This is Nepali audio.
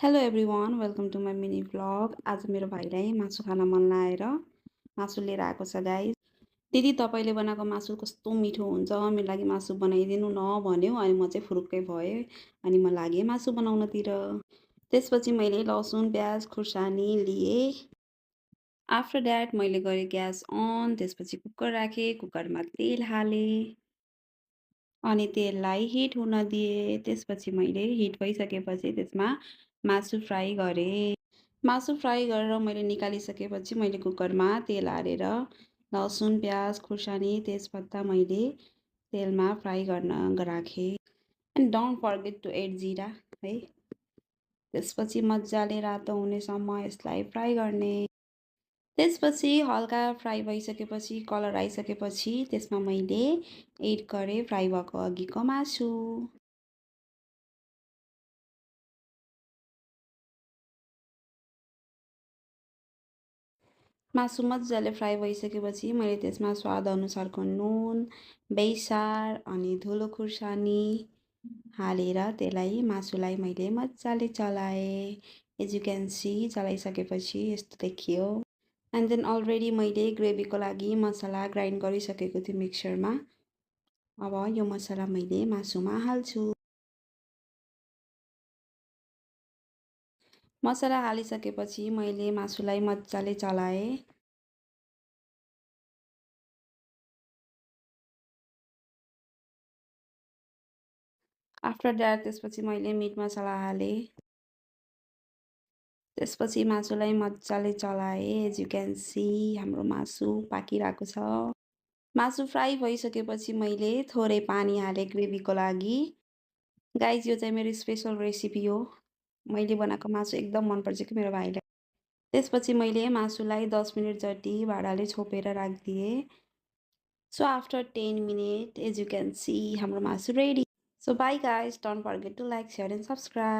Hello everyone welcome to my mini vlog. आज मेरो भाइलाई मासु खान मन लागेर मासु लिएर आएको छ गाइस। दिदी तपाईँले बनाएको मासु कस्तो मिठो हुन्छ, मेरो लागि मासु बनाइदिनु न भन्यो। अनि म चाहिँ फुरुक्कै भएँ अनि म लागेँ मासु बनाउनतिर। त्यसपछि मैले लसुन प्याज खुर्सानी लिएँ। आफ्टर द्याट मैले गरेँ ग्यास अन। त्यसपछि कुकर राखेँ, कुकरमा तेल हालेँ अनि तेललाई हिट हुन दिएँ। त्यसपछि मैले हिट भइसकेपछि त्यसमा मासु फ्राई गरेँ। मासु फ्राई गरेर मैले निकालिसकेपछि मैले कुकरमा तेल हालेर लसुन प्याज खुर्सानी तेजपत्ता मैले तेलमा फ्राई गर्न राखेँ। And don't forget to add जिरा है। त्यसपछि मजाले रातो हुनेसम्म यसलाई फ्राई गर्ने। त्यसपछि हल्का फ्राई भइसकेपछि कलर आइसकेपछि त्यसमा मैले एड गरेँ फ्राई भएको अघिको मासु। मासु मजाले फ्राई भइसकेपछि मैले त्यसमा स्वादअनुसारको नुन बेसार अनि धुलो खुर्सानी हालेर त्यसलाई मासुलाई मैले मजाले चलाएँ। एज यु क्यान सी चलाइसकेपछि यस्तो देखियो। एन्ड देन अलरेडी मैले ग्रेभीको लागि मसला ग्राइन्ड गरिसकेको थिएँ मिक्सरमा। अब यो मसला मैले मासुमा हाल्छु। मसला हालिसकेपछि मैले मासुलाई मजाले चलाएँ। आफ्टर द्याट त्यसपछि मैले मिट मसला हालेँ। त्यसपछि मासुलाई मजाले चलाएँ। एज यु क्यान सी हाम्रो मासु पाकिरहेको छ। मासु फ्राई भइसकेपछि मैले थोरै पानी हालेँ ग्रेभीको लागि। गाइज यो चाहिँ मेरो स्पेसल रेसिपी हो। मैले बनाएको मासु एकदम मनपर्छ कि मेरो भाइलाई। त्यसपछि मैले मासुलाई 10 मिनट जति भाँडाले छोपेर राखिदिएँ। So after 10 minute as you can see हाम्रो मासु ready. So bye guys, don't forget to like, share and subscribe.